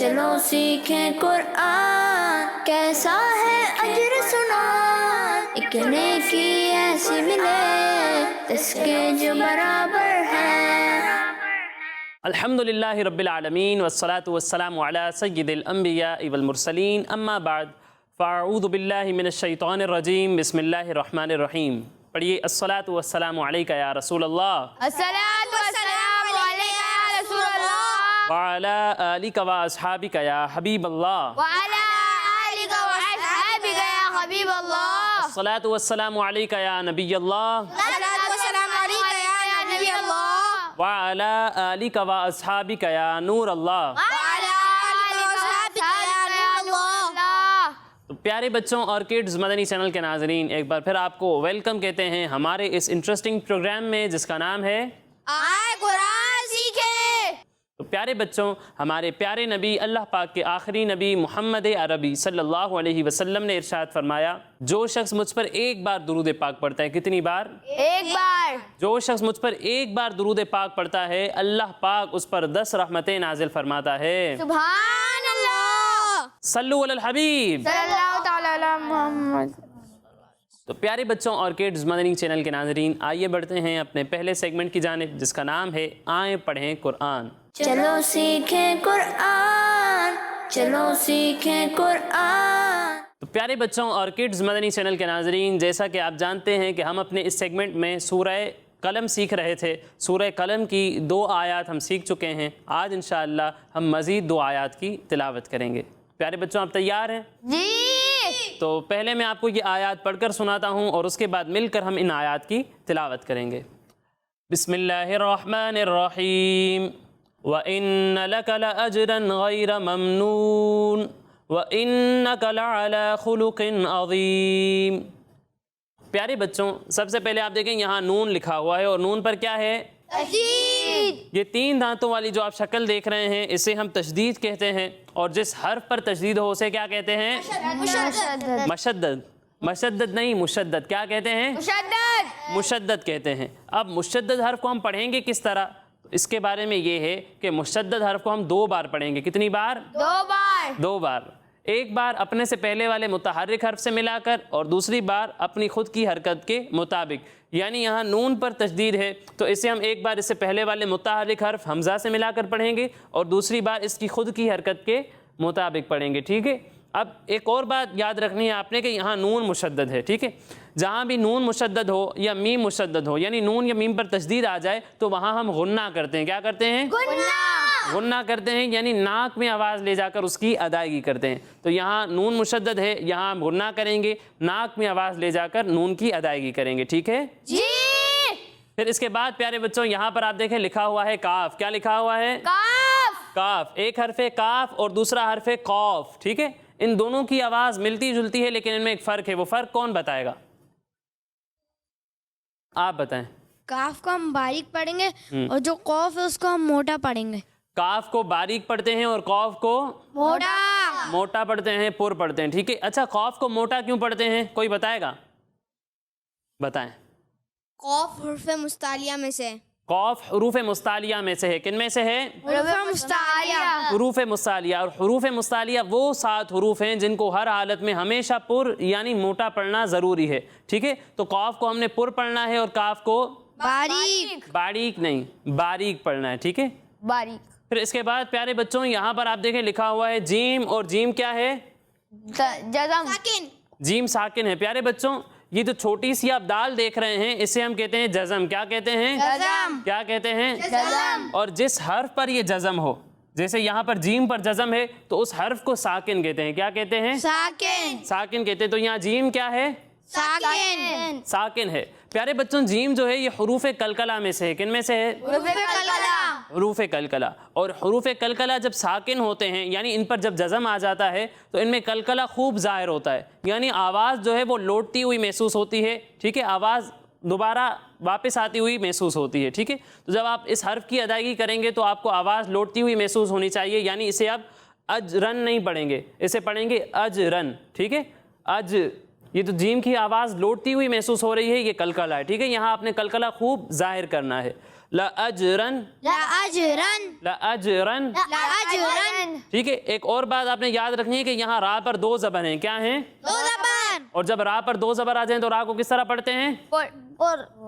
چلو سیکھیں قرآن، کیسا ہے اجر سنا، ایک نیکی ایسی ملے اس کے جو برابر ہے۔ الحمدللہ رب العالمین والصلاة والسلام علی سید الانبیاء والمرسلین، اما بعد فاعوذ باللہ من الشیطان الرجیم، بسم اللہ الرحمن الرحیم۔ پڑھیے الصلاة والسلام علیکہ یا رسول اللہ، الصلاۃ والسلام علیکہ یا رسول اللہ، وعلی آلک و اصحابک یا حبیب اللہ، وعلی آلک و اصحابک یا حبیب اللہ، الصلاة والسلام علیکہ یا نبی اللہ، الصلاۃ والسلام علیکہ یا نبی اللہ، وعلی آلک و اصحابک یا نور اللہ۔ وعلی آلک و اصحابک یا نور اللہ۔ تو پیارے بچوں اور کڈز مدنی چینل کے ناظرین، ایک بار پھر آپ کو ویلکم کہتے ہیں ہمارے اس انٹرسٹنگ پروگرام میں جس کا نام ہے آئے قرآن سیکھیں۔ تو پیارے بچوں، ہمارے پیارے نبی اللہ پاک کے آخری نبی محمد عربی صلی اللہ علیہ وسلم نے ارشاد فرمایا، جو شخص مجھ پر ایک بار درود پاک پڑھتا ہے، کتنی بار؟ ایک بار۔ جو شخص مجھ پر ایک بار درود پاک پڑھتا ہے، اللہ پاک اس پر 10 رحمتیں نازل فرماتا ہے۔ سبحان اللہ، صلو علی الحبیب۔ صلی اللہ تعالی علی محمد۔ تو پیارے بچوں اور کڈز مدنی چینل کے ناظرین، آئیے بڑھتے ہیں اپنے پہلے سیگمنٹ کی جانب جس کا نام ہے آئیں پڑھیں قرآن۔ چلو سیکھیں قرآن، چلو سیکھیں قرآن۔ تو پیارے بچوں اور کڈز مدنی چینل کے ناظرین، جیسا کہ آپ جانتے ہیں کہ ہم اپنے اس سیگمنٹ میں سورہ قلم سیکھ رہے تھے۔ سورہ قلم کی 2 آیات ہم سیکھ چکے ہیں۔ آج انشاءاللہ ہم مزید 2 آیات کی تلاوت کریں گے۔ پیارے بچوں، آپ تیار ہیں؟ جی۔ تو پہلے میں آپ کو یہ آیات پڑھ کر سناتا ہوں اور اس کے بعد مل کر ہم ان آیات کی تلاوت کریں گے۔ بسم اللہ الرحمن الرحیم، وَإِنَّ لَكَ لَأَجْرًا غَيْرَ مَمْنُونٍ وَإِنَّكَ لَعَلَى خُلُقٍ عَظِيمٍ۔ پیارے بچوں، سب سے پہلے آپ دیکھیں یہاں نون لکھا ہوا ہے، اور نون پر کیا ہے؟ تشدید۔ یہ 3 دانتوں والی جو آپ شکل دیکھ رہے ہیں اسے ہم تشدید کہتے ہیں، اور جس حرف پر تشدید ہو اسے کیا کہتے ہیں؟ مشدد۔ مشدد۔ مشدد نہیں، مشدد۔ کیا کہتے ہیں؟ مشدد۔ مشدد کہتے ہیں۔ اب مشدد حرف کو ہم پڑھیں گے کس طرح؟ اس کے بارے میں یہ ہے کہ مشدد حرف کو ہم 2 بار پڑھیں گے۔ کتنی بار؟ 2 بار۔ 2 بار۔ ایک بار اپنے سے پہلے والے متحرک حرف سے ملا کر، اور دوسری بار اپنی خود کی حرکت کے مطابق۔ یعنی یہاں نون پر تشدید ہے تو اسے ہم ایک بار اس سے پہلے والے متحرک حرف حمزہ سے ملا کر پڑھیں گے، اور دوسری بار اس کی خود کی حرکت کے مطابق پڑھیں گے، ٹھیک ہے؟ اب ایک اور بات یاد رکھنی ہے آپ نے کہ یہاں نون مشدد ہے، ٹھیک ہے؟ جہاں بھی نون مشدد ہو یا میم مشدد ہو، یعنی نون یا میم پر تشدید آ جائے تو وہاں ہم غنہ کرتے ہیں۔ کیا کرتے ہیں؟ گنہ۔ غنہ کرتے ہیں، یعنی ناک میں آواز لے جا کر اس کی ادائیگی کرتے ہیں۔ تو یہاں نون مشدد ہے، یہاں ہم غنہ کریں گے، ناک میں آواز لے جا کر نون کی ادائیگی کریں گے، ٹھیک ہے؟ جی۔ پھر اس کے بعد پیارے بچوں یہاں پر آپ دیکھیں لکھا ہوا ہے کاف۔ کیا لکھا ہوا ہے؟ کاف۔ کاف۔ ایک حرف کاف اور دوسرا حرف قاف، ٹھیک ہے؟ ان دونوں کی آواز ملتی جلتی ہے لیکن ان میں ایک فرق ہے، وہ فرق کون بتائے گا؟ آپ بتائیں۔ کاف کو ہم باریک پڑھیں گے اور جو قوف ہے اس کو ہم موٹا پڑھیں گے۔ کاف کو باریک پڑھتے ہیں اور قاف کو موٹا۔ موٹا پڑھتے ہیں، پر پڑھتے ہیں، ٹھیک ہے؟ اچھا، قاف کو موٹا کیوں پڑھتے ہیں؟ کوئی بتائے گا؟ بتائیں۔ قوف حرف مستعلیہ میں سے۔ قاف حروف مستعلیہ میں سے ہے۔ کن میں سے ہے؟ حروف مستعلیہ۔ حروف مستعلیہ۔ اور حروف مستعلیہ وہ 7 حروف ہیں جن کو ہر حالت میں ہمیشہ پر یعنی موٹا پڑھنا ضروری ہے، ٹھیک ہے؟ تو قاف کو ہم نے پر پڑھنا ہے اور کاف کو باریک۔ باریک نہیں، باریک پڑھنا ہے، ٹھیک ہے؟ باریک۔ پھر اس کے بعد پیارے بچوں یہاں پر آپ دیکھیں لکھا ہوا ہے جیم، اور جیم کیا ہے؟ جزم۔ جیم ساکن ہے۔ پیارے بچوں یہ جو چھوٹی سی آپ دال دیکھ رہے ہیں اسے ہم کہتے ہیں جزم۔ کیا کہتے ہیں؟ جزم۔ کیا کہتے ہیں؟ جزم۔ اور جس حرف پر یہ جزم ہو، جیسے یہاں پر جیم پر جزم ہے تو اس حرف کو ساکن کہتے ہیں۔ کیا کہتے ہیں؟ ساکن۔ ساکن کہتے ہیں۔ تو یہاں جیم کیا ہے؟ ساکن۔ ساکن ہے۔ پیارے بچوں جیم جو ہے یہ حروف قلقلہ میں سے ہے۔ کن میں سے ہے؟ حروف قلقلہ۔ حروف قلقلہ۔ اور حروف قلقلہ جب ساکن ہوتے ہیں یعنی ان پر جب جزم آ جاتا ہے تو ان میں قلقلہ خوب ظاہر ہوتا ہے، یعنی آواز جو ہے وہ لوٹتی ہوئی محسوس ہوتی ہے، ٹھیک ہے؟ آواز دوبارہ واپس آتی ہوئی محسوس ہوتی ہے، ٹھیک ہے؟ تو جب آپ اس حرف کی ادائیگی کریں گے تو آپ کو آواز لوٹتی ہوئی محسوس ہونی چاہیے، یعنی اسے آپ اجرن نہیں پڑھیں گے، اسے پڑھیں گے اجرن، ٹھیک ہے؟ اج، یہ تو جیم کی آواز لوٹتی ہوئی محسوس ہو رہی ہے، یہ قلقلہ ہے، ٹھیک ہے؟ یہاں آپ نے قلقلہ خوب ظاہر کرنا ہے۔ لأجرن لأجرن لأجرن لأجرن. ٹھیک ہے. ایک اور بات آپ نے یاد رکھنی ہے کہ یہاں را پر دو زبر ہیں. کیا ہیں؟ دو زبان. اور جب را پر دو زبر آ جائیں تو را کو کس طرح پڑھتے ہیں؟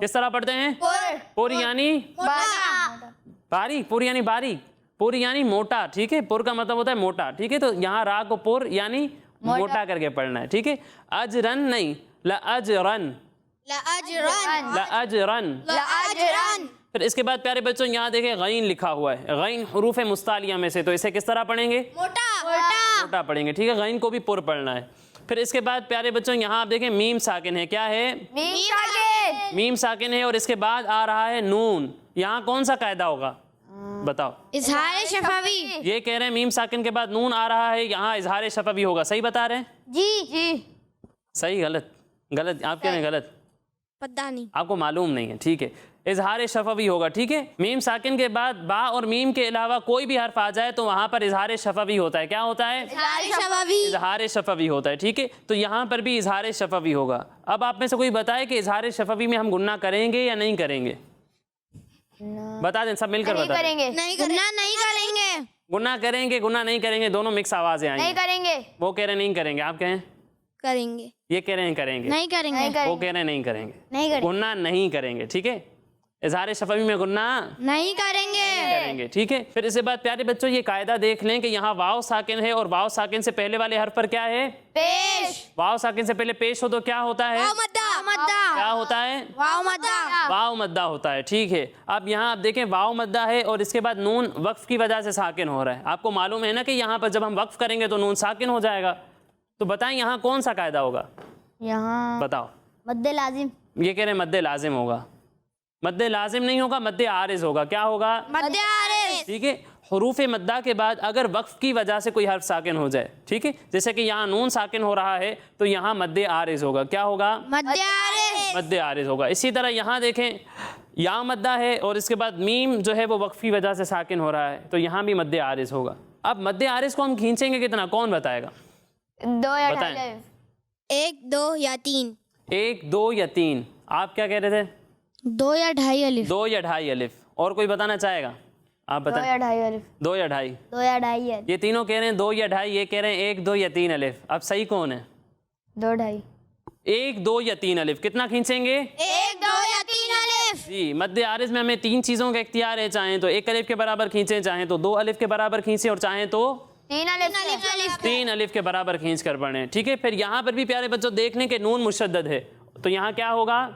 کس طرح پڑھتے ہیں؟ پور یعنی باریک. پور یعنی باریک. پور یعنی موٹا. ٹھیک ہے. پور کا مطلب ہوتا ہے موٹا. ٹھیک ہے. تو یہاں را کو پور یعنی موٹا کر کے پڑھنا ہے. ٹھیک ہے. اجرن نہیں, لأجرن لأجرن لأجرن. لأجرن. پھر اس کے بعد پیارے بچوں یہاں دیکھیں غین لکھا ہوا ہے. غین حروف مستعلیہ میں سے, تو اسے کس طرح پڑھیں گے؟ موٹا پڑھیں گے. ٹھیک ہے. غین کو بھی پر پڑھنا ہے. پھر اس کے بعد پیارے بچوں یہاں آپ دیکھیں میم ساکن ہے. کیا ہے؟ میم ساکن ہے. اور اس کے بعد آ رہا ہے نون. یہاں کون سا قاعدہ ہوگا بتاؤ؟ اظہار شفوی. یہ کہہ رہے ہیں میم ساکن کے بعد نون آ رہا ہے, یہاں اظہار شفوی ہوگا. صحیح بتا رہے ہیں؟ جی. صحیح غلط؟ غلط. آپ کہہ رہے ہیں غلط, پتہ نہیں. آپ کو معلوم نہیں ہے. ٹھیک ہے. اظہار شفوی ہوگا. ٹھیک ہے. میم ساکن کے بعد با اور میم کے علاوہ کوئی بھی حرف آ جائے تو وہاں پر اظہار شفوی ہوتا ہے. کیا ہوتا ہے؟ اظہار شفوی ہوتا ہے. ٹھیک ہے. تو یہاں پر بھی اظہار شفوی ہوگا. اب آپ میں سے کوئی بتائے کہ اظہار شفوی میں ہم گناہ کریں گے یا نہیں کریں گے؟ بتا دیں, سب مل کر بتا دیں. نہیں کریں گے. گناہ کریں گے, گناہ نہیں کریں گے, دونوں مکس آوازیں آئیں گی. کریں گے. وہ کہہ رہے ہیں نہیں کریں گے, آپ کہیں کریں گے. یہ کہہ رہے ہیں کریں گے, نہیں کریں گے. وہ کہہ رہے ہیں نہیں کریں گے. گناہ نہیں کریں گے. ٹھیک ہے. اظہار شفوی میں گناہ نہیں کریں کریں گے. ٹھیک ہے. پھر اس کے بعد پیارے بچوں یہ قاعدہ دیکھ لیں کہ یہاں واو ساکن ہے, اور واو ساکن سے پہلے والے حرف پر کیا ہے؟ پیش. واو ساکن سے پہلے پیش ہو تو کیا ہوتا ہے؟ کیا ہوتا ہے؟ واو مدہ ہوتا ہے. ٹھیک ہے. اب یہاں آپ دیکھیں واو مدہ ہے, اور اس کے بعد نون وقف کی وجہ سے ساکن ہو رہا ہے. آپ کو معلوم ہے نا کہ یہاں پر جب ہم وقف کریں گے تو نون ساکن ہو جائے گا. تو بتائیں یہاں کون سا قاعدہ ہوگا؟ یہاں بتاؤ. مد لازم. یہ کہہ رہے ہیں مد لازم ہوگا. مد لازم نہیں ہوگا, مد عارض ہوگا. کیا ہوگا؟ مد عارض. ٹھیک ہے. حروف مدہ کے بعد اگر وقف کی وجہ سے کوئی حرف ساکن ہو جائے, ٹھیک ہے, جیسے کہ یہاں نون ساکن ہو رہا ہے تو یہاں مد عارض ہوگا. کیا ہوگا؟ مد عارض. مد عارض ہوگا. اسی طرح یہاں دیکھیں یا مدہ ہے, اور اس کے بعد میم جو ہے وہ وقف کی وجہ سے ساکن ہو رہا ہے, تو یہاں بھی مد عارض ہوگا. اب مد عارض کو ہم کھینچیں گے کتنا, کون بتائے گا؟ 2 یا بتائیں. 1 2 یا 3. 1 2 یا 3. آپ کیا کہہ رہے تھے؟ 2 یا 2.5 الف. 2 یا 2.5 الف. اور کوئی بتانا چاہے گا؟ آپ 2 بتائیں. یا 2.5 الف. 2 یا 2.5. 2 یا 2.5. یہ تینوں کہہ رہے ہیں 2 یا 2.5, یہ کہہ رہے ہیں 1 2 یا 3 الف. اب صحیح کون ہے؟ 2 2.5. 1 2 یا 3 الف. کتنا کھینچیں گے؟ 1 2 یا 3 الف. جی. مد عارض میں ہمیں 3 چیزوں کا اختیار ہے, چاہیں تو 1 الف کے برابر کھینچیں, چاہیں تو 2 الف کے برابر کھینچیں, اور چاہیں تو 3 الف. 3 الف کے برابر کھینچ کر پڑھیں. ٹھیک ہے. پھر یہاں پر بھی پیارے بچوں دیکھ لیں کہ نون مشدد ہے, تو یہاں کیا ہوگا؟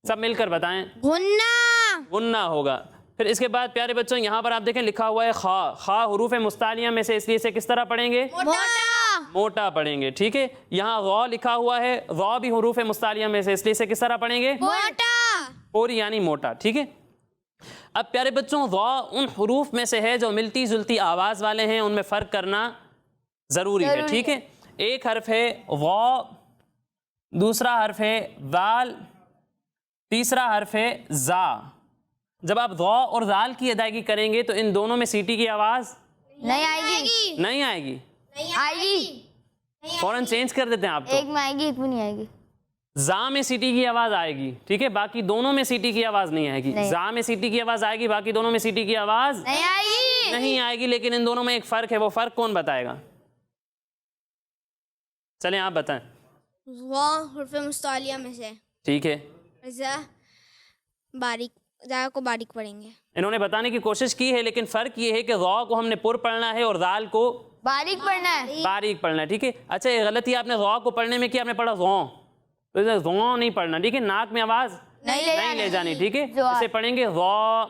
سب مل کر بتائیں. غنہ ہوگا. پھر اس کے بعد پیارے بچوں یہاں پر آپ دیکھیں لکھا ہوا ہے خا. خا حروف مستعلیہ میں سے, اس لیے اسے کس طرح پڑھیں گے؟ موٹا پڑھیں گے. ٹھیک ہے. یہاں غا لکھا ہوا ہے, غا بھی حروف مستعلیہ میں سے, اس لیے اسے کس طرح پڑھیں گے؟ پوری یعنی موٹا. ٹھیک ہے. اب پیارے بچوں غا ان حروف میں سے ہے جو ملتی جلتی آواز والے ہیں, ان میں فرق کرنا ضروری ہے. ٹھیک ہے. ایک حرف ہے غا, دوسرا حرف ہے ذال, تیسرا حرف ہے زا. جب آپ غا اور ذال کی ادائیگی کریں گے تو ان دونوں میں سیٹی کی آواز نہیں آئے گی. نہیں آئے گی. آئے گی. فوراً چینج کر دیتے ہیں آپ. ایک میں آئے گی, ایک میں نہیں آئے گی. زا میں سیٹی کی آواز آئے گی. ٹھیک ہے. باقی دونوں میں سیٹی کی آواز نہیں آئے گی. زا میں سیٹی کی آواز آئے گی, باقی دونوں میں سیٹی کی آواز نہیں آئے گی. نہیں آئے گی. لیکن ان دونوں میں ایک فرق ہے, وہ فرق کون بتائے گا؟ چلیں آپ بتائیں. غا حرف مستعلیہ میں سے. ٹھیک ہے. باریک, زا کو باریک پڑھیں گے. انہوں نے بتانے کی کوشش کی ہے, لیکن فرق یہ ہے کہ غا کو ہم نے پر پڑھنا ہے اور ذال کو باریک پڑھنا ہے. باریک پڑھنا ہے. ٹھیک ہے. اچھا یہ غلطی آپ نے غا کو پڑھنے میں کی, آپ نے پڑھا غاں, تو غاں نہیں پڑھنا. ٹھیک ہے. ناک میں آواز نہیں لے جانی. ٹھیک ہے. اسے پڑھیں گے غا.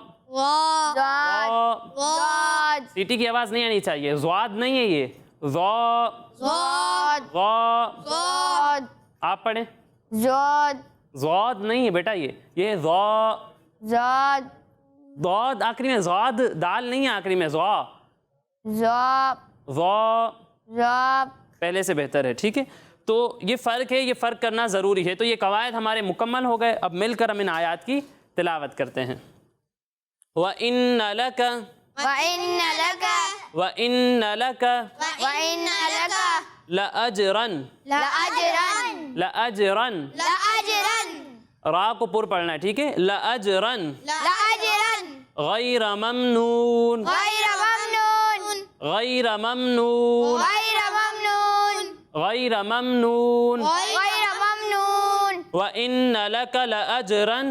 سیٹی کی آواز نہیں آنی چاہیے. زواد نہیں ہے یہ, غا. آپ پڑھیں. زواد نہیں ہے بیٹا, یہ غا. ضاد آخری میں, زاد دال نہیں ہے آخری میں, غا پہلے سے بہتر ہے. ٹھیک ہے. تو یہ فرق ہے, یہ فرق کرنا ضروری ہے. تو یہ قواعد ہمارے مکمل ہو گئے. اب مل کر ہم ان آیات کی تلاوت کرتے ہیں. وَإِنَّ لَكَ لَأَجْرًا. را کو پر پڑھنا ہے. ٹھیک ہے. لَأَجْرًا. غیر ممنون غیر ممنون غیر ممنون غیر ممنون غیر ممنون غیر ممنون وَإِنَّ لَكَ لَأَجْرًا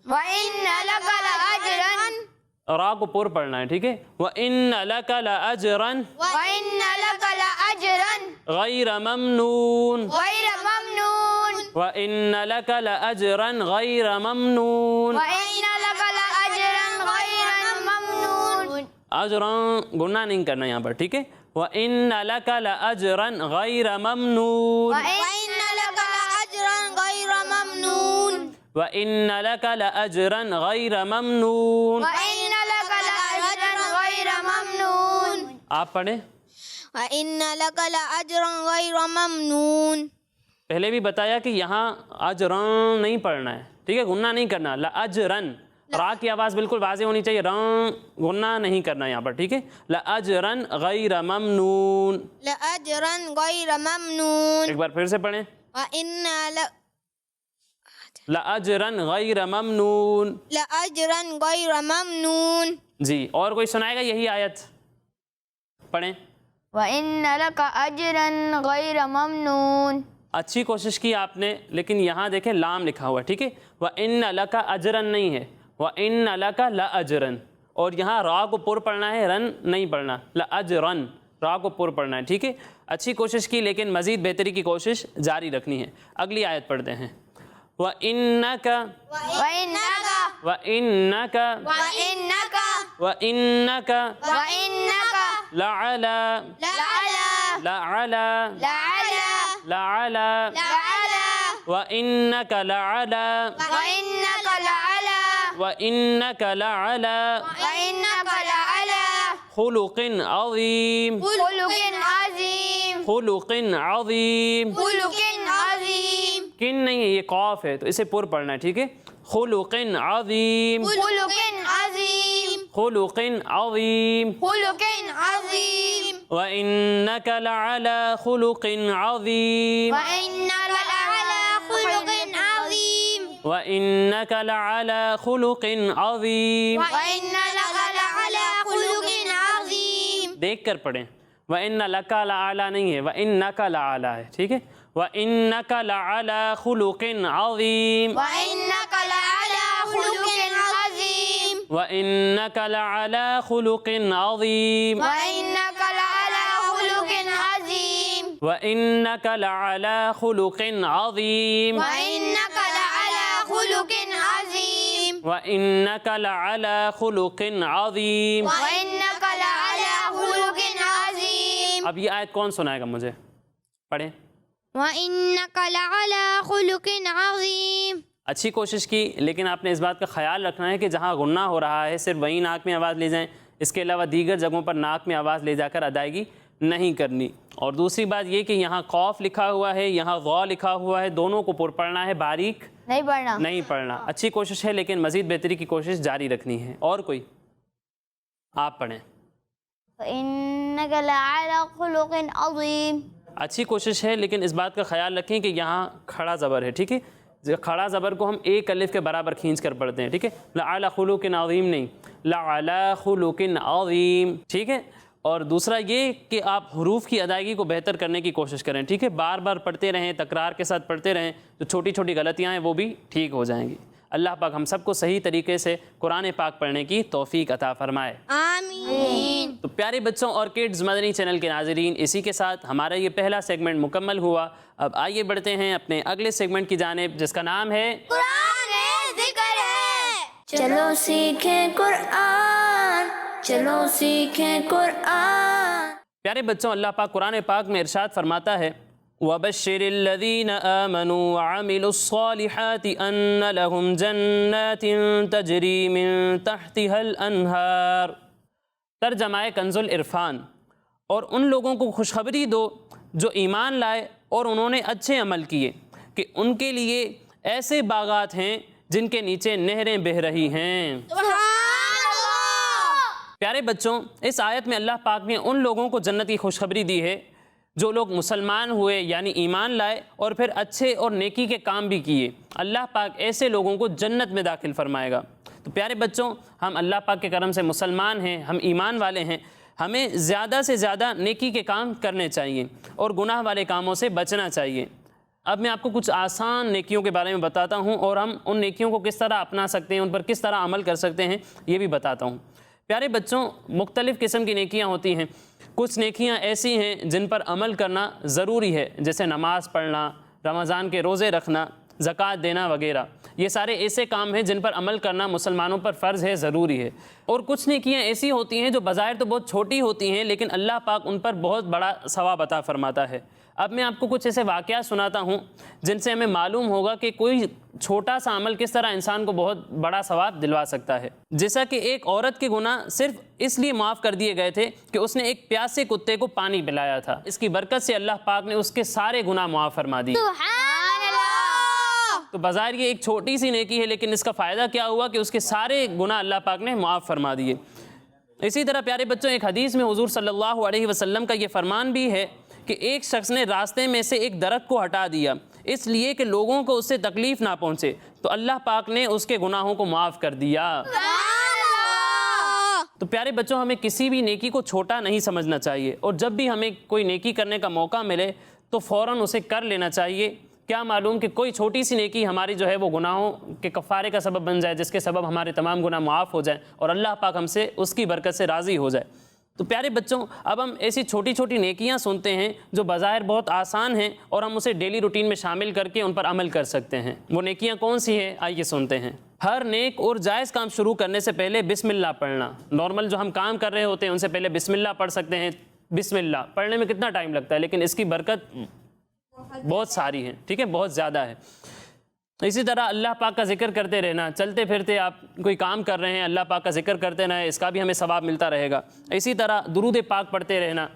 وَإِنَّ لَكَ لَأَجْرًا را کو پر پڑھنا ہے ٹھیک ہے وَإِنَّ لَكَ لَأَجْرًا وَإِنَّ لَكَ لَأَجْرًا غَيْرَ مَمْنُونٍ غَيْرَ ممنون وَإِنَّ لَكَ لَأَجْرًا غَيْرَ مَمْنُونٍ وَإِنَّ لَكَ لَأَجْرًا غَيْرَ ممنون اجراً گناہ نہیں کرنا یہاں پر ٹھیک ہے وَإِنَّ لَكَ لَأَجْرًا غَيْرَ مَمْنُونٍ وَإِنَّ لَكَ لَأَجْرًا غَيْرَ ممنون وَإِنَّ لَكَ لَأَجْرًا غَيْرَ مَمْنُونٍ وَإِنَّ لَكَ لَأَجْرًا غَيْرَ ممنون آپ پڑھیں وَإِنَّ لَكَ لَأَجْرًا غَيْرَ ممنون پہلے بھی بتایا کہ یہاں اجرن نہیں پڑھنا ہے ٹھیک ہے گناہ نہیں کرنا لأجرن را کی آواز بالکل واضح ہونی چاہیے رن گناہ نہیں کرنا یہاں پر ٹھیک ہے لأجرن غیر ممنون لَأَجْرًا غَيْرَ ممنون ایک بار پھر سے پڑھیں وَإِنَّ لأجرن غیر ممنون لَأَجْرًا غَيْرَ ممنون جی اور کوئی سنائے گا یہی آیت پڑھیں وَإِنَّ لَكَ أَجْرًا غَيْرَ ممنون اچھی کوشش کی آپ نے لیکن یہاں دیکھیں لام لکھا ہوا ہے ٹھیک ہے وَإِنَّ لَكَ أَجْرًا نہیں ہے وَإِنَّ لَكَ لَأَجْرًا اور یہاں را کو پر پڑھنا ہے رن نہیں پڑھنا لأجرن را کو پر پڑھنا ہے ٹھیک ہے اچھی کوشش کی لیکن مزید بہتری کی کوشش جاری رکھنی ہے اگلی آیت پڑھتے ہیں وَإِنَّكَ وَإِنَّكَ وَإِنَّكَ وَإِنَّكَ وَإِنَّكَ وَإِنَّكَ لَعَلَى لَعَلَى لَعَلَى لَعَلَى لَعَلَى لَعَلَى وَإِنَّكَ لَعَلَى وَإِنَّكَ لَعَلَى وَإِنَّكَ لَعَلَى وَإِنَّكَ لَعَلَى خُلُقٍ عَظِيمٍ خُلُقٍ عَظِيمٍ خُلُقٍ عَظِيمٍ خُلُقٍ عَظِيمٍ کن نہیں ہے یہ قاف ہے تو اسے پر پڑھنا ہے ٹھیک ہے خُلُقٍ عَظِيمٍ خُلُقٍ عَظِيمٍ خُلُقٍ عَظِيمٍ خُلُقٍ عَظِيمٍ وَإِنَّكَ لَعَلَى خُلُقٍ عَظِيمٍ وَإِنَّكَ لَعَلَى خُلُقٍ عَظِيمٍ وَإِنَّكَ لَعَلَى خُلُقٍ عَظِيمٍ وَإِنَّكَ لَعَلَى خُلُقٍ عَظِيمٍ دیکھ کر پڑھیں وَإِنَّ لَكَ لَعَلَى نہیں ہے وَإِنَّكَ لَعَلَى ہے ٹھیک ہے وَإِنَّكَ لَعَلَى خُلُقٍ عَظِيمٍ وَإِنَّكَ لَعَلَى خُلُقٍ عَظِيمٍ وَإِنَّكَ لَعَلَى خُلُقٍ عَظِيمٍ وَإِنَّكَ لَعَلَى خُلُقٍ عَظِيمٍ وَإِنَّكَ لَعَلَى خُلُقٍ عَظِيمٍ وَإِنَّكَ لَعَلَى خُلُقٍ عَظِيمٍ وَإِنَّكَ لَعَلَى خُلُقٍ عَظِيمٍ وَإِنَّكَ لَعَلَى خُلُقٍ عَظِيمٍ اب یہ آیت کون سنائے گا مجھے پڑھیں وَإِنَّكَ لَعَلَى خُلُقٍ عَظِيمٍ اچھی کوشش کی لیکن آپ نے اس بات کا خیال رکھنا ہے کہ جہاں گناہ ہو رہا ہے صرف وہیں ناک میں آواز لے جائیں اس کے علاوہ دیگر جگہوں پر ناک میں آواز لے جا کر ادائیگی نہیں کرنی اور دوسری بات یہ کہ یہاں قوف لکھا ہوا ہے یہاں غا لکھا ہوا ہے دونوں کو پر پڑھنا ہے باریک نہیں پڑھنا نہیں پڑھنا اچھی کوشش ہے لیکن مزید بہتری کی کوشش جاری رکھنی ہے اور کوئی آپ پڑھیں وَإِنَّكَ لَعَلَى خُلُقٍ عَظِيمٍ اچھی کوشش ہے لیکن اس بات کا خیال رکھیں کہ یہاں کھڑا زبر ہے ٹھیک ہے کھڑا زبر کو ہم ایک الف کے برابر کھینچ کر پڑھتے ہیں ٹھیک ہے لَعَلَى خُلُقٍ عَظِيمٍ نہیں لَعَلَى خُلُقٍ عَظِيمٍ ٹھیک ہے اور دوسرا یہ کہ آپ حروف کی ادائیگی کو بہتر کرنے کی کوشش کریں ٹھیک ہے بار بار پڑھتے رہیں تکرار کے ساتھ پڑھتے رہیں جو چھوٹی چھوٹی غلطیاں ہیں وہ بھی ٹھیک ہو جائیں گی اللہ پاک ہم سب کو صحیح طریقے سے قرآن پاک پڑھنے کی توفیق عطا فرمائے آمین تو پیارے بچوں اور کڈز مدنی چینل کے ناظرین اسی کے ساتھ ہمارا یہ پہلا سیگمنٹ مکمل ہوا اب آئیے بڑھتے ہیں اپنے اگلے سیگمنٹ کی جانب جس کا نام ہے قرآن ذکر ہے چلو سیکھیں قرآن چلو سیکھیں قرآن پیارے بچوں اللہ پاک قرآن پاک میں ارشاد فرماتا ہے وَبَشِّرِ الَّذِينَ آمَنُوا وَعَمِلُوا الصَّالِحَاتِ أَنَّ لَهُمْ جَنَّاتٍ تَجْرِي مِن تَحْتِهَا الْأَنْهَارُ ترجمہ کنز العرفان اور ان لوگوں کو خوشخبری دو جو ایمان لائے اور انہوں نے اچھے عمل کیے کہ ان کے لیے ایسے باغات ہیں جن کے نیچے نہریں بہہ رہی ہیں سبحان اللہ پیارے بچوں اس آیت میں اللہ پاک نے ان لوگوں کو جنت کی خوشخبری دی ہے جو لوگ مسلمان ہوئے یعنی ایمان لائے اور پھر اچھے اور نیکی کے کام بھی کیے اللہ پاک ایسے لوگوں کو جنت میں داخل فرمائے گا تو پیارے بچوں، ہم اللہ پاک کے کرم سے مسلمان ہیں، ہم ایمان والے ہیں، ہمیں زیادہ سے زیادہ نیکی کے کام کرنے چاہیے اور گناہ والے کاموں سے بچنا چاہیے۔ اب میں آپ کو کچھ آسان نیکیوں کے بارے میں بتاتا ہوں اور ہم ان نیکیوں کو کس طرح اپنا سکتے ہیں، ان پر کس طرح عمل کر سکتے ہیں، یہ بھی بتاتا ہوں۔ پیارے بچوں، مختلف قسم کی نیکیاں ہوتی ہیں۔ کچھ نیکیاں ایسی ہیں جن پر عمل کرنا ضروری ہے، جیسے نماز پڑھنا، رمضان کے روزے رکھنا، زکوٰۃ دینا وغیرہ۔ یہ سارے ایسے کام ہیں جن پر عمل کرنا مسلمانوں پر فرض ہے، ضروری ہے۔ اور کچھ نیکیاں ایسی ہوتی ہیں جو بظاہر تو بہت چھوٹی ہوتی ہیں، لیکن اللہ پاک ان پر بہت بڑا ثواب عطا فرماتا ہے۔ اب میں آپ کو کچھ ایسے واقعات سناتا ہوں جن سے ہمیں معلوم ہوگا کہ کوئی چھوٹا سا عمل کس طرح انسان کو بہت بڑا ثواب دلوا سکتا ہے۔ جیسا کہ ایک عورت کے گناہ صرف اس لیے معاف کر دیے گئے تھے کہ اس نے ایک پیاسے کتے کو پانی پلایا تھا۔ اس کی برکت سے اللہ پاک نے اس کے سارے گناہ معاف فرما دیے۔ تو بظاہر یہ ایک چھوٹی سی نیکی ہے، لیکن اس کا فائدہ کیا ہوا کہ اس کے سارے گناہ اللہ پاک نے معاف فرما دیے۔ اسی طرح پیارے بچوں، ایک حدیث میں حضور صلی اللہ علیہ وسلم کا یہ فرمان بھی ہے کہ ایک شخص نے راستے میں سے ایک درخت کو ہٹا دیا اس لیے کہ لوگوں کو اس سے تکلیف نہ پہنچے، تو اللہ پاک نے اس کے گناہوں کو معاف کر دیا۔ تو پیارے بچوں، ہمیں کسی بھی نیکی کو چھوٹا نہیں سمجھنا چاہیے، اور جب بھی ہمیں کوئی نیکی کرنے کا موقع ملے تو فوراً اسے کر لینا چاہیے۔ کیا معلوم کہ کوئی چھوٹی سی نیکی ہماری جو ہے وہ گناہوں کے کفارے کا سبب بن جائے، جس کے سبب ہمارے تمام گناہ معاف ہو جائیں اور اللہ پاک ہم سے اس کی برکت سے راضی ہو جائے۔ تو پیارے بچوں، اب ہم ایسی چھوٹی چھوٹی نیکیاں سنتے ہیں جو بظاہر بہت آسان ہیں اور ہم اسے ڈیلی روٹین میں شامل کر کے ان پر عمل کر سکتے ہیں۔ وہ نیکیاں کون سی ہیں؟ آئیے سنتے ہیں۔ ہر نیک اور جائز کام شروع کرنے سے پہلے بسم اللہ پڑھنا۔ نارمل جو ہم کام کر رہے ہوتے ہیں ان سے پہلے بسم اللہ پڑھ سکتے ہیں۔ بسم اللہ پڑھنے میں کتنا ٹائم لگتا ہے، لیکن اس کی برکت بہت ساری ہے، ٹھیک ہے، بہت زیادہ ہے۔ اسی طرح اللہ پاک کا ذکر کرتے رہنا، چلتے پھرتے آپ کوئی کام کر رہے ہیں، اللہ پاک کا ذکر کرتے رہیں، اس کا بھی ہمیں ثواب ملتا رہے گا۔ اسی طرح درود پاک پڑھتے رہنا،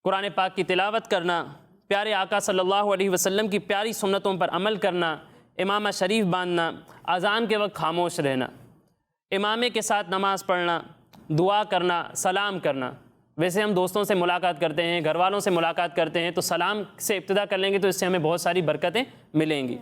قرآن پاک کی تلاوت کرنا، پیارے آقا صلی اللہ علیہ وسلم کی پیاری سنتوں پر عمل کرنا، امامہ شریف باندھنا، اذان کے وقت خاموش رہنا، امامے کے ساتھ نماز پڑھنا، دعا کرنا، سلام کرنا۔ ویسے ہم دوستوں سے ملاقات کرتے ہیں، گھر والوں سے ملاقات کرتے ہیں، تو سلام سے ابتدا کر لیں گے تو اس سے ہمیں بہت ساری برکتیں ملیں گی۔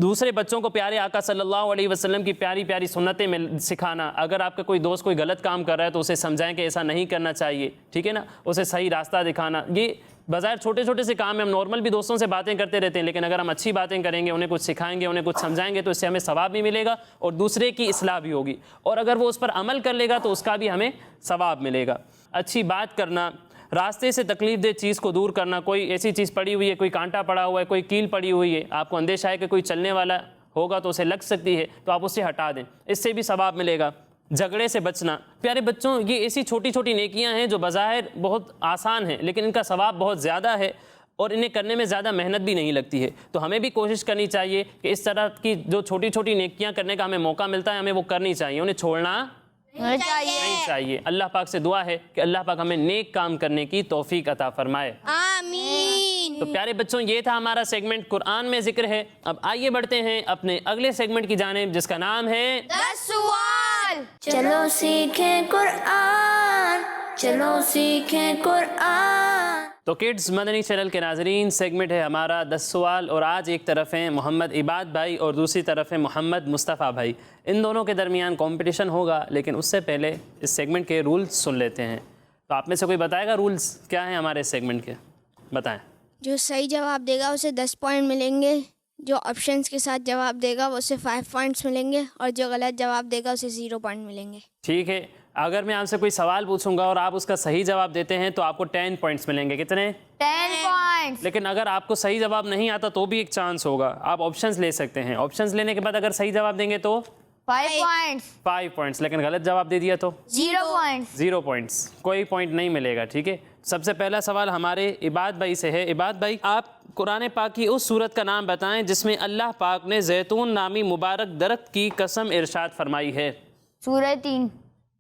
دوسرے بچوں کو پیارے آقا صلی اللہ علیہ وسلم کی پیاری پیاری سنتیں سکھانا۔ اگر آپ کا کوئی دوست کوئی غلط کام کر رہا ہے تو اسے سمجھائیں کہ ایسا نہیں کرنا چاہیے، ٹھیک ہے نا، اسے صحیح راستہ دکھانا۔ یہ بظاہر چھوٹے چھوٹے سے کام ہیں، ہم نارمل بھی دوستوں سے باتیں کرتے رہتے ہیں، لیکن اگر ہم اچھی باتیں کریں گے، انہیں کچھ سکھائیں گے، انہیں کچھ سمجھائیں گے، تو اس سے ہمیں ثواب بھی ملے گا اور دوسرے کی اصلاح بھی ہوگی، اور اگر وہ اس پر عمل کر لے گا تو اس کا بھی ہمیں ثواب ملے گا۔ اچھی بات کرنا، راستے سے تکلیف دہ چیز کو دور کرنا۔ کوئی ایسی چیز پڑی ہوئی ہے، کوئی کانٹا پڑا ہوا ہے، کوئی کیل پڑی ہوئی ہے، آپ کو اندیشہ ہے کہ کوئی چلنے والا ہوگا تو اسے لگ سکتی ہے، تو آپ اسے ہٹا دیں، اس سے بھی ثواب ملے گا۔ جھگڑے سے بچنا۔ پیارے بچوں، یہ ایسی چھوٹی چھوٹی نیکیاں ہیں جو بظاہر بہت آسان ہیں، لیکن ان کا ثواب بہت زیادہ ہے اور انہیں کرنے میں زیادہ محنت بھی نہیں لگتی ہے۔ تو ہمیں بھی کوشش کرنی چاہیے کہ اس طرح کی جو چھوٹی چھوٹی نیکیاں کرنے کا ہمیں موقع ملتا ہے، ہمیں وہ کرنی چاہیے، انہیں چھوڑنا نہیں چاہیے۔ اللہ پاک سے دعا ہے کہ اللہ پاک ہمیں نیک کام کرنے کی توفیق عطا فرمائے، آمین۔ تو پیارے بچوں، یہ تھا ہمارا سیگمنٹ قرآن میں ذکر ہے۔ اب آئیے بڑھتے ہیں اپنے اگلے سیگمنٹ کی جانب، جس کا نام ہے 10 سوال۔ چلو سیکھیں قرآن، چلو سیکھیں قرآن۔ تو کڈز مدنی چینل کے ناظرین، سیگمنٹ ہے ہمارا 10 سوال، اور آج ایک طرف ہیں محمد عباد بھائی اور دوسری طرف ہے محمد مصطفیٰ بھائی۔ ان دونوں کے درمیان کمپٹیشن ہوگا، لیکن اس سے پہلے اس سیگمنٹ کے رولز سن لیتے ہیں۔ تو آپ میں سے کوئی بتائے گا رولز کیا ہیں ہمارے اس سیگمنٹ کے؟ بتائیں۔ جو صحیح جواب دے گا اسے 10 پوائنٹ ملیں گے، جو آپشنس کے ساتھ جواب دے گا اسے 5 پوائنٹس ملیں گے، اور جو غلط جواب دے گا اسے 0 پوائنٹ ملیں گے۔ ٹھیک ہے، اگر میں آپ سے کوئی سوال پوچھوں گا اور آپ اس کا صحیح جواب دیتے ہیں تو آپ کو 10 پوائنٹس ملیں گے۔ کتنے؟ 10 پوائنٹس۔ لیکن اگر آپ کو صحیح جواب نہیں آتا تو بھی ایک چانس ہوگا، آپ آپشنز لے سکتے ہیں۔ آپشنز لینے کے بعد اگر صحیح جواب دیں گے تو 5 پوائنٹس۔ 5 پوائنٹس، لیکن غلط جواب دے دیا تو 0 پوائنٹس۔ 0 پوائنٹس، کوئی پوائنٹ نہیں ملے گا، ٹھیک ہے۔ سب سے پہلا سوال ہمارے عباد بھائی سے ہے۔ عباد بھائی، آپ قرآن پاک کی اس سورت کا نام بتائیں جس میں اللہ پاک نے زیتون نامی مبارک درخت کی قسم ارشاد فرمائی ہے۔ سورہ 3۔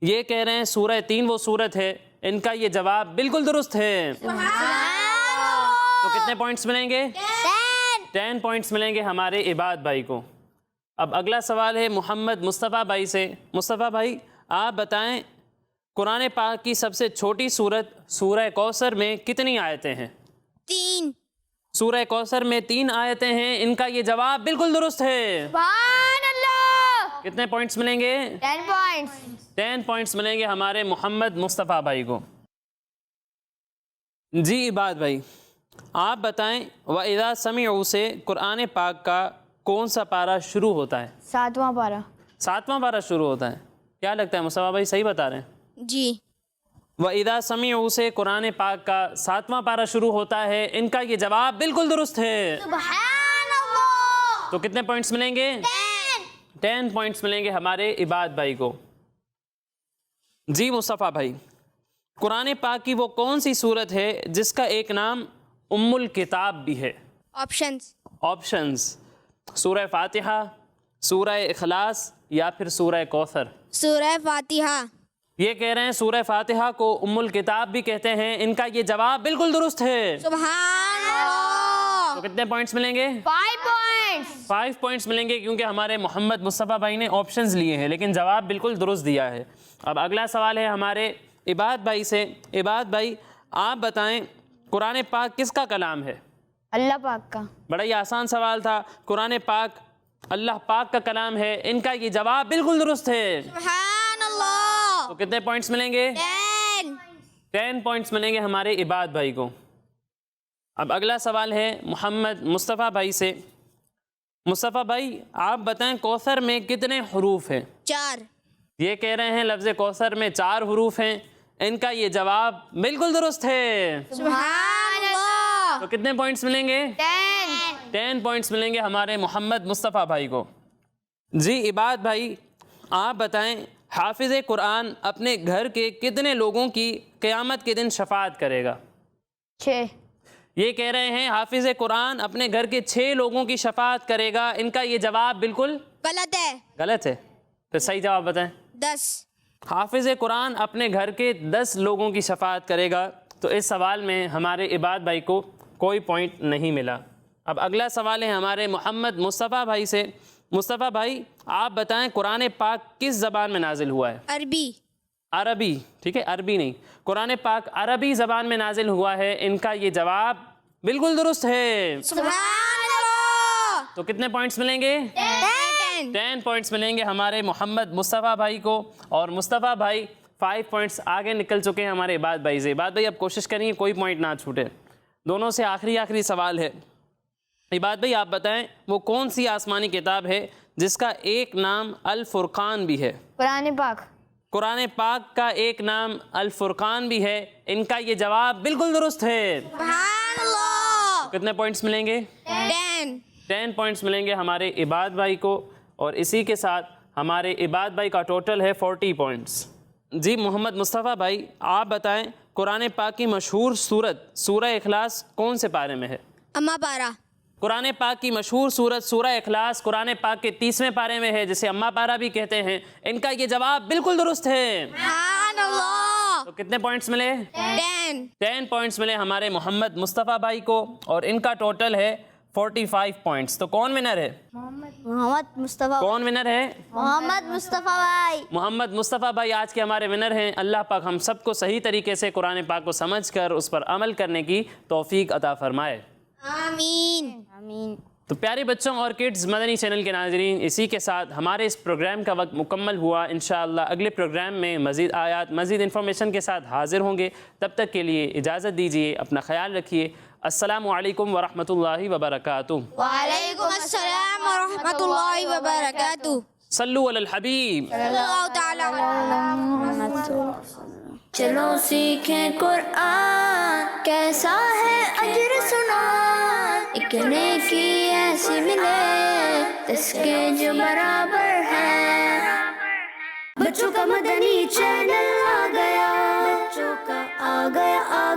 یہ کہہ رہے ہیں سورہ 3 وہ سورت ہے، ان کا یہ جواب بالکل درست ہے۔ تو کتنے پوائنٹس ملیں گے؟ 10 پوائنٹس ملیں گے ہمارے عباد بھائی کو۔ اب اگلا سوال ہے محمد مصطفیٰ بھائی سے۔ مصطفیٰ بھائی، آپ بتائیں قرآن پاک کی سب سے چھوٹی سورت سورہ کوثر میں کتنی آیتیں ہیں؟ 3۔ سورہ کوثر میں 3 آیتیں ہیں، ان کا یہ جواب بالکل درست ہے۔ سبحان اللہ۔ کتنے پوائنٹس ملیں گے؟ 10 points. 10 پوائنٹس ملیں گے ہمارے محمد مصطفیٰ بھائی کو. جی عباد بھائی آپ بتائیں وَإِذَا سَمِعُوا سے قرآن پاک کا کون سا پارہ شروع ہوتا ہے؟ 7واں پارہ. 7واں پارہ شروع ہوتا ہے. کیا لگتا ہے مصطفیٰ بھائی صحیح بتا رہے ہیں؟ جی. وَإِذَا سَمِعُوا سے قرآن پاک کا 7واں پارہ شروع ہوتا ہے. ان کا یہ جواب بالکل درست ہے. سبحان اللہ. تو کتنے پوائنٹس ملیں گے؟ 10 پوائنٹس ملیں گے ہمارے عباد بھائی کو. جی مصطفیٰ بھائی قرآن پاک کی وہ کون سی صورت ہے جس کا ایک نام ام الکتاب بھی ہے؟ آپشنز سورہ فاتحہ، سورہ اخلاص یا پھر سورہ کوثر. سورہ فاتحہ. یہ کہہ رہے ہیں سورہ فاتحہ کو ام الکتاب بھی کہتے ہیں. ان کا یہ جواب بالکل درست ہے. سبحان اللہ. تو کتنے پوائنٹس ملیں گے؟ 5 points. 5 پوائنٹس ملیں گے کیونکہ ہمارے محمد مصطفیٰ بھائی نے آپشنز لیے ہیں لیکن جواب بالکل درست دیا ہے. اب اگلا سوال ہے ہمارے عباد بھائی سے. عباد بھائی آپ بتائیں قرآن پاک کس کا کلام ہے؟ اللہ پاک کا. بڑا ہی آسان سوال تھا. قرآن پاک اللہ پاک کا کلام ہے. ان کا یہ جواب بالکل درست ہے. سبحان اللہ. تو کتنے پوائنٹس ملیں گے؟ 10 پوائنٹس ملیں گے ہمارے عباد بھائی کو. اب اگلا سوال ہے محمد مصطفیٰ بھائی سے. مصطفیٰ بھائی آپ بتائیں کوثر میں کتنے حروف ہیں؟ 4. یہ کہہ رہے ہیں لفظ کوثر میں 4 حروف ہیں. ان کا یہ جواب بالکل درست ہے. سبحان اللہ. تو کتنے پوائنٹس ملیں گے؟ 10 پوائنٹس ملیں گے ہمارے محمد مصطفیٰ بھائی کو. جی عباد بھائی آپ بتائیں حافظ قرآن اپنے گھر کے کتنے لوگوں کی قیامت کے دن شفاعت کرے گا؟ 6. یہ کہہ رہے ہیں حافظ قرآن اپنے گھر کے 6 لوگوں کی شفاعت کرے گا. ان کا یہ جواب بالکل غلط ہے. پھر صحیح جواب بتائیں. 10. حافظ قرآن اپنے گھر کے 10 لوگوں کی شفاعت کرے گا. تو اس سوال میں ہمارے عباد بھائی کو کوئی پوائنٹ نہیں ملا. اب اگلا سوال ہے ہمارے محمد مصطفیٰ بھائی سے. مصطفیٰ بھائی آپ بتائیں قرآن پاک کس زبان میں نازل ہوا ہے؟ عربی. ٹھیک ہے عربی نہیں. قرآن پاک عربی زبان میں نازل ہوا ہے. ان کا یہ جواب بالکل درست ہے. سبحان اللہ. تو کتنے پوائنٹس ملیں گے؟ 10 پوائنٹس ملیں گے ہمارے محمد مصطفیٰ بھائی کو. اور مصطفیٰ بھائی 5 پوائنٹس آگے نکل چکے ہیں ہمارے عباد بھائی سے. عباد بھائی اب کوشش کریں کوئی پوائنٹ نہ چھوٹے. دونوں سے آخری سوال ہے. عباد بھائی آپ بتائیں وہ کون سی آسمانی کتاب ہے جس کا ایک نام الفرقان بھی ہے؟ قرآن پاک. قرآن پاک کا ایک نام الفرقان بھی ہے. ان کا یہ جواب بالکل درست ہے. سبحان اللہ. کتنے پوائنٹس ملیں گے؟ 10 پوائنٹس ملیں گے ہمارے عباد بھائی کو. اور اسی کے ساتھ ہمارے عباد بھائی کا ٹوٹل ہے 40 پوائنٹس. جی محمد مصطفیٰ بھائی آپ بتائیں قرآن پاک کی مشہور سورت سورہ اخلاص کون سے پارے میں ہے؟ اما پارہ. قرآن پاک کی مشہور سورت سورہ اخلاص قرآن پاک کے 30ویں پارے میں ہے جسے اما پارہ بھی کہتے ہیں. ان کا یہ جواب بالکل درست ہے. سبحان اللہ. تو کتنے پوائنٹس ملے؟ 10 پوائنٹس ملے ہمارے محمد مصطفیٰ بھائی کو. اور ان کا ٹوٹل ہے 45 پوائنٹس. تو کون ونر ہے؟ محمد مصطفیٰ. کون ونر ہے؟ محمد مصطفیٰ بھائی. محمد مصطفیٰ بھائی آج کے ہمارے ونر ہیں. اللہ پاک ہم سب کو صحیح طریقے سے قرآن پاک کو سمجھ کر اس پر عمل کرنے کی توفیق عطا فرمائے. آمین. تو پیارے بچوں اور کڈز مدنی چینل کے ناظرین اسی کے ساتھ ہمارے اس پروگرام کا وقت مکمل ہوا. انشاءاللہ اگلے پروگرام میں مزید آیات مزید انفارمیشن کے ساتھ حاضر ہوں گے. تب تک کے لیے اجازت دیجیے. اپنا خیال رکھیے. السلام علیکم ورحمۃ اللہ وبرکاتہ. وعلیکم السلام ورحمۃ اللہ وبرکاتہ. صلو علی الحبیب. اللہ تعالی. چلو سیکھیں قرآن کیسا ہے اجر سنا. ایک نیکی ایسی ملے اس کے جو برابر ہے. بچوں کا مدنی چینل آ گیا. بچوں کا آ گیا